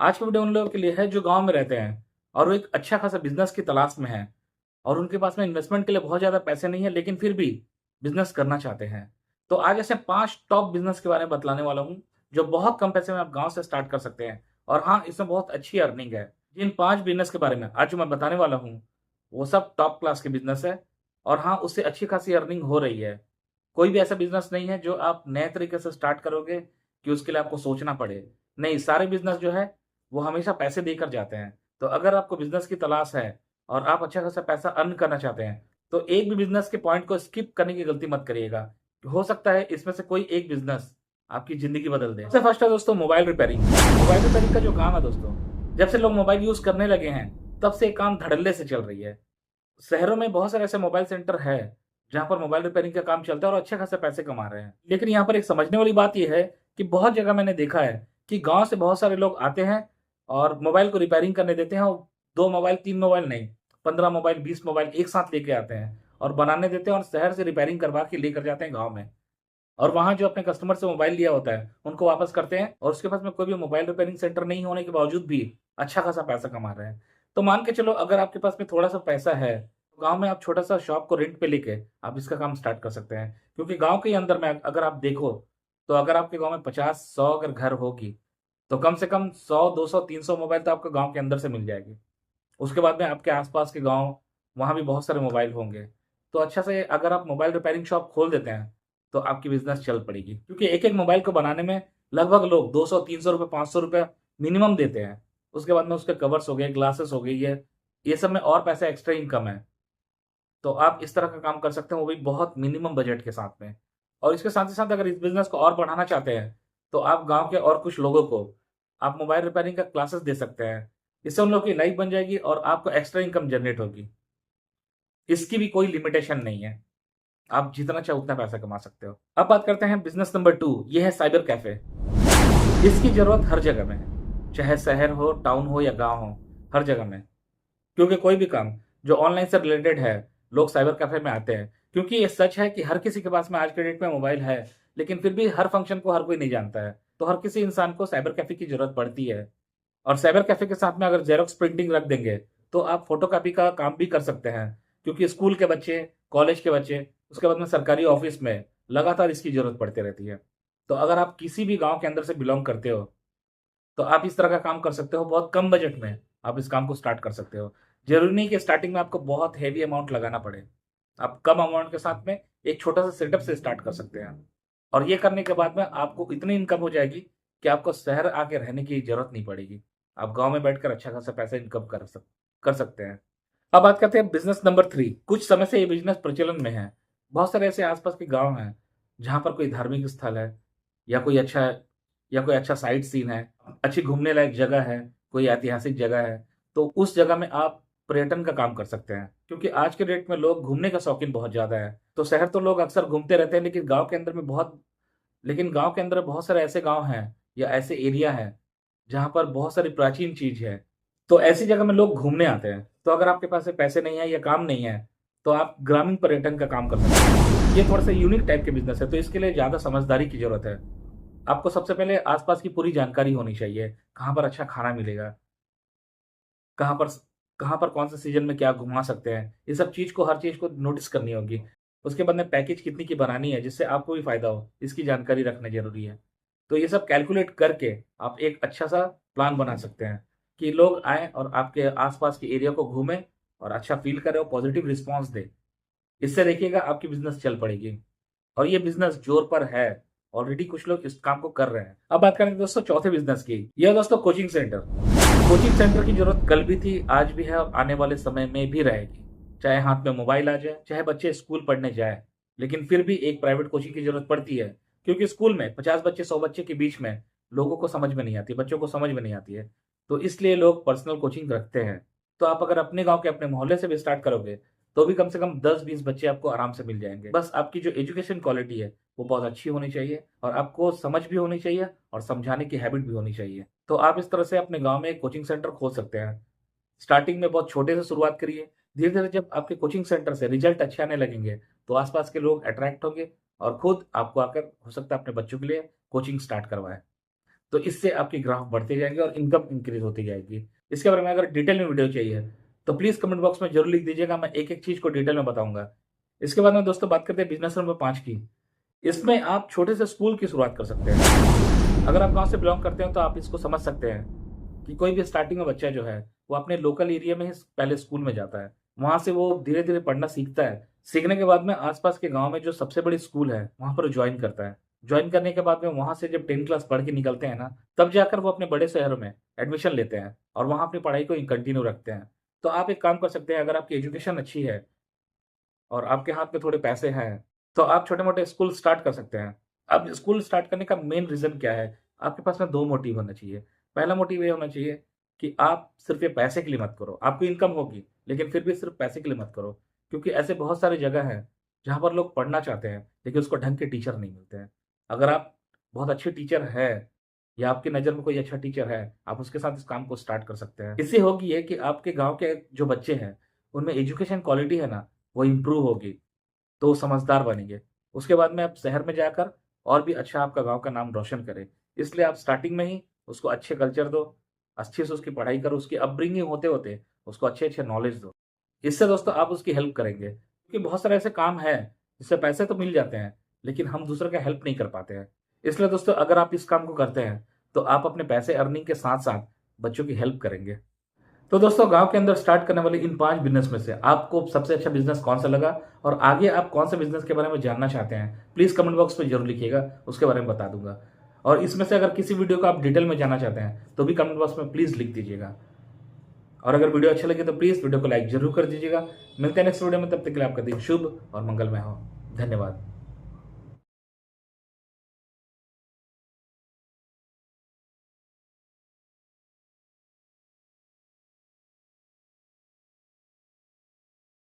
आज की वीडियो उन लोगों के लिए है जो गाँव में रहते हैं और वो एक अच्छा खासा बिज़नेस की तलाश में हैं और उनके पास में इन्वेस्टमेंट के लिए बहुत ज़्यादा पैसे नहीं है, लेकिन फिर भी बिज़नेस करना चाहते हैं। तो आज ऐसे 5 टॉप बिज़नेस के बारे में बतलाने वाला हूँ, जो बहुत कम पैसे में आप गाँव से स्टार्ट कर सकते हैं और हाँ, इसमें बहुत अच्छी अर्निंग है। जिन 5 बिज़नेस के बारे में आज जो मैं बताने वाला हूँ, वो सब टॉप क्लास के बिज़नेस है और हाँ, उससे अच्छी खासी अर्निंग हो रही है। कोई भी ऐसा बिज़नेस नहीं है जो आप नए तरीके से स्टार्ट करोगे कि उसके लिए आपको सोचना पड़े। नहीं, सारे बिज़नेस जो है वो हमेशा पैसे देकर जाते हैं। तो अगर आपको बिज़नेस की तलाश है और आप अच्छा खासा पैसा अर्न करना चाहते हैं, तो एक भी बिज़नेस के पॉइंट को स्किप करने की गलती मत करिएगा। हो सकता है इसमें से कोई एक बिज़नेस आपकी ज़िंदगी बदल दे। सबसे फर्स्ट है दोस्तों मोबाइल रिपेयरिंग। मोबाइल रिपेयरिंग का जो काम है दोस्तों, जब से लोग मोबाइल यूज़ करने लगे हैं, तब से ये काम धड़ल्ले से चल रही है। शहरों में बहुत सारे ऐसे मोबाइल सेंटर है, जहाँ पर मोबाइल रिपेयरिंग का काम चलता है और अच्छे खासे पैसे कमा रहे हैं। लेकिन यहाँ पर एक समझने वाली बात ये है कि बहुत जगह मैंने देखा है कि गाँव से बहुत सारे लोग आते हैं और मोबाइल को रिपेयरिंग करने देते हैं और 2 मोबाइल, 3 मोबाइल नहीं, 15 मोबाइल, 20 मोबाइल एक साथ लेके आते हैं और बनाने देते हैं और शहर से रिपेयरिंग करवा के लेकर जाते हैं गाँव में। और वहाँ जो अपने कस्टमर से मोबाइल लिया होता है, उनको वापस करते हैं और उसके पास में कोई भी मोबाइल रिपेयरिंग सेंटर नहीं होने के बावजूद भी अच्छा खासा पैसा कमा रहे हैं। तो मान के चलो अगर आपके पास में थोड़ा-सा पैसा है, तो गाँव में आप छोटा-सा शॉप को रेंट पे लेके आप इसका काम स्टार्ट कर सकते हैं। क्योंकि गाँव के ही अंदर में अगर आप देखो, तो अगर आपके गाँव में 50-100 अगर घर होगी, तो कम से कम 100, 200, 300 मोबाइल तो आपको गाँव के अंदर से मिल जाएगी। उसके बाद में आपके आस-पास के गाँव, वहाँ भी बहुत सारे मोबाइल होंगे। तो अच्छा से अगर आप मोबाइल रिपेयरिंग शॉप खोल देते हैं, तो आपकी बिज़नेस चल पड़ेगी। क्योंकि एक-एक मोबाइल को बनाने में लगभग लोग 200, 300 रुपए, 500 रुपए मिनिमम देते हैं। उसके बाद में उसके कवर्स हो गए, ग्लासेस हो गई ये सब में और पैसा एक्स्ट्रा इनकम है। तो आप इस तरह का काम कर सकते हैं, वो भी बहुत मिनिमम बजट के साथ में। और इसके साथ ही साथ अगर इस बिज़नेस को और बढ़ाना चाहते हैं, तो आप गाँव के और कुछ लोगों को आप मोबाइल रिपेयरिंग का क्लासेस दे सकते हैं। इससे उन लोगों की लाइफ बन जाएगी और आपको एक्स्ट्रा इनकम जनरेट होगी। इसकी भी कोई लिमिटेशन नहीं है। आप जितना चाहे उतना पैसा कमा सकते हो। अब बात करते हैं बिज़नेस नंबर 2, ये है साइबर कैफ़े। इसकी ज़रूरत हर जगह में है, चाहे शहर हो, टाउन हो या गाँव हो, हर जगह में। क्योंकि कोई भी काम जो ऑनलाइन से रिलेटेड है, लोग साइबर कैफ़े में आते हैं। क्योंकि ये सच है कि हर किसी के पास में आज के डेट में मोबाइल है, लेकिन फिर भी हर फ़ंक्शन को हर कोई नहीं जानता है। तो हर किसी इंसान को साइबर कैफ़े की ज़रूरत पड़ती है। और साइबर कैफ़े के साथ में अगर ज़ेरॉक्स प्रिंटिंग रख देंगे, तो आप फ़ोटोकॉपी का काम भी कर सकते हैं। क्योंकि स्कूल के बच्चे, कॉलेज के बच्चे, उसके बाद में सरकारी ऑफ़िस में लगातार इसकी ज़रूरत पड़ती रहती है। तो अगर आप किसी भी गाँव के अंदर से बिलॉन्ग करते हो, तो आप इस तरह का काम कर सकते हो, बहुत कम बजट में आप इस काम को स्टार्ट कर सकते हो। ज़रूरी नहीं कि स्टार्टिंग में आपको बहुत हेवी अमाउंट लगाना पड़े। आप कम अमाउंट के साथ में एक छोटा-सा सेटअप से स्टार्ट कर सकते हैं। और ये करने के बाद में आपको इतनी इनकम हो जाएगी कि आपको शहर आके रहने की ज़रूरत नहीं पड़ेगी। आप गाँव में बैठकर अच्छा खासा पैसा इनकम कर सकते हैं। अब बात करते हैं बिज़नेस नंबर 3। कुछ समय से ये बिज़नेस प्रचलन में है। बहुत सारे ऐसे आस-पास के गाँव हैं, जहाँ पर कोई धार्मिक स्थल है या कोई अच्छा साइट सीन है, अच्छी घूमने लायक जगह है, कोई ऐतिहासिक जगह है, तो उस जगह में आप पर्यटन का काम कर सकते हैं। क्योंकि आज के डेट में लोग घूमने का शौकीन बहुत ज़्यादा है। तो शहर तो लोग अक्सर घूमते रहते हैं, लेकिन गाँव के अंदर बहुत सारे ऐसे गाँव हैं या ऐसे एरिया हैं, जहाँ पर बहुत सारी प्राचीन चीज़ है। तो ऐसी जगह में लोग घूमने आते हैं। तो अगर आपके पास पैसे नहीं है या काम नहीं है, तो आप ग्रामीण पर्यटन का काम कर सकते हैं। ये थोड़ा-सा यूनिक टाइप के बिज़नेस है, तो इसके लिए ज़्यादा समझदारी की ज़रूरत है। आपको सबसे पहले आस-पास की पूरी जानकारी होनी चाहिए। कहाँ पर अच्छा खाना मिलेगा, कहाँ पर स कहाँ पर कौन-से सीज़न में क्या घुमा सकते हैं, ये सब चीज़ को हर चीज़ को नोटिस करनी होगी। उसके बाद में पैकेज कितने की बनानी है जिससे आपको भी फ़ायदा हो, इसकी जानकारी रखना ज़रूरी है। तो ये सब कैलकुलेट करके आप एक अच्छा-सा प्लान बना सकते हैं कि लोग आएँ और आपके आस-पास के एरिया को घूमें और अच्छा फ़ील करें और पॉज़िटिव रिस्पॉन्स दें। इससे देखिएगा आपकी बिज़नेस चल पड़ेगी। और ये बिज़नेस ज़ोर पर है। ऑलरेडी कुछ लोग इस काम को कर रहे हैं। अब बात करेंगे दोस्तों चौथे बिज़नेस की। ये है दोस्तों कोचिंग सेंटर। कोचिंग सेंटर की ज़रूरत कल भी थी, आज भी है और आने वाले समय में भी रहेगी। चाहे हाथ में मोबाइल आ जाए, चाहे बच्चे स्कूल पढ़ने जाएँ, लेकिन फिर भी एक प्राइवेट कोचिंग की ज़रूरत पड़ती है। क्योंकि स्कूल में 50 बच्चे, 100 बच्चे के बीच में लोगों को समझ में नहीं आती, बच्चों को समझ में नहीं आती है। तो इसलिए लोग पर्सनल कोचिंग रखते हैं। तो आप अगर अपने गाँव के अपने मोहल्ले से भी स्टार्ट करोगे, तो भी कम से कम 10-20 बच्चे आपको आराम से मिल जाएँगे। बस आपकी जो एजुकेशन क्वालिटी है, वो बहुत अच्छी होनी चाहिए और आपको समझ भी होनी चाहिए और समझाने की हैबिट भी होनी चाहिए। तो आप इस तरह से अपने गाँव में एक कोचिंग सेंटर खोल सकते हैं। स्टार्टिंग में बहुत छोटे से शुरुआत करिए। धीरे-धीरे जब आपके कोचिंग सेंटर से रिज़ल्ट अच्छे आने लगेंगे, तो आस-पास के लोग अट्रैक्ट होंगे और खुद आपको आकर हो सकता है अपने बच्चों के लिए कोचिंग स्टार्ट करवाएँ। तो इससे आपकी ग्राफ बढ़ते जाएंगे और इनकम इंक्रीज होती जाएगी। इसके बारे में अगर डिटेल में वीडियो चाहिए तो प्लीज़ कमेंट बॉक्स में जरूर लिख दीजिएगा, मैं एक-एक चीज़ को डिटेल में बताऊँगा। इसके बाद में दोस्तों बात करते हैं बिज़नेस नंबर 5 की। इसमें आप छोटे से स्कूल की शुरुआत कर सकते हैं। अगर आप गाँव से बिलॉन्ग करते हैं तो आप इसको समझ सकते हैं कि कोई भी स्टार्टिंग में बच्चा जो है, वो अपने लोकल एरिया में ही पहले स्कूल में जाता है। वहाँ से वो धीरे-धीरे पढ़ना सीखता है। सीखने के बाद में आस-पास के गाँव में जो सबसे बड़ी स्कूल है, वहाँ पर जॉइन करता है। जॉइन करने के बाद में वहाँ से जब 10th क्लास पढ़ के निकलते हैं ना, तब जाकर वो अपने बड़े शहरों में एडमिशन लेते हैं और वहाँ अपनी पढ़ाई को कंटिन्यू रखते हैं। तो आप एक काम कर सकते हैं, अगर आपकी एजुकेशन अच्छी है और आपके हाथ में थोड़े पैसे हैं, तो आप छोटे-मोटे स्कूल स्टार्ट कर सकते हैं। अब स्कूल स्टार्ट करने का मेन रीज़न क्या है? आपके पास में 2 मोटिव होना चाहिए। पहला मोटिव ये होना चाहिए कि आप सिर्फ़ ये पैसे के लिए मत करो। आपको इनकम होगी, लेकिन फिर भी सिर्फ़ पैसे के लिए मत करो। क्योंकि ऐसे बहुत सारी जगह हैं, जहाँ पर लोग पढ़ना चाहते हैं, लेकिन उसको ढंग के टीचर नहीं मिलते हैं। अगर आप बहुत अच्छे टीचर हैं या आपकी नज़र में कोई अच्छा टीचर है, आप उसके साथ इस काम को स्टार्ट कर सकते हैं। इससे होगी ये कि आपके गाँव के जो बच्चे हैं, उनमें एजुकेशन क्वालिटी है ना, वो इम्प्रूव होगी। तो वो समझदार बनेंगे। उसके बाद में आप शहर में जाकर और भी अच्छा आपका गाँव का नाम रोशन करें। इसलिए आप स्टार्टिंग में ही उसको अच्छे कल्चर दो, अच्छे से उसकी पढ़ाई करो, उसकी अपब्रिंगिंग होते-होते उसको अच्छे-अच्छे नॉलेज दो। इससे दोस्तों आप उसकी हेल्प करेंगे। क्योंकि बहुत सारे ऐसे काम हैं, जिससे पैसे तो मिल जाते हैं, लेकिन हम दूसरों का हेल्प नहीं कर पाते हैं। इसलिए दोस्तों अगर आप इस काम को करते हैं, तो आप अपने पैसे अर्निंग के साथ-साथ बच्चों की हेल्प करेंगे। तो दोस्तों गाँव के अंदर स्टार्ट करने वाले इन 5 बिज़नेस में से आपको सबसे अच्छा बिज़नेस कौन-सा लगा और आगे आप कौन-से बिज़नेस के बारे में जानना चाहते हैं? प्लीज़ कमेंट बॉक्स में ज़रूर लिखिएगा, उसके बारे में बता दूँगा। और इसमें से अगर किसी वीडियो को आप डिटेल में जानना चाहते हैं, तो भी कमेंट बॉक्स में प्लीज़ लिख दीजिएगा। और अगर वीडियो अच्छा लगे तो प्लीज़ वीडियो को लाइक ज़रूर कर दीजिएगा। मिलते हैं नेक्स्ट वीडियो में, तब तक के लिए आपका दिन शुभ और मंगलमय हो। धन्यवाद।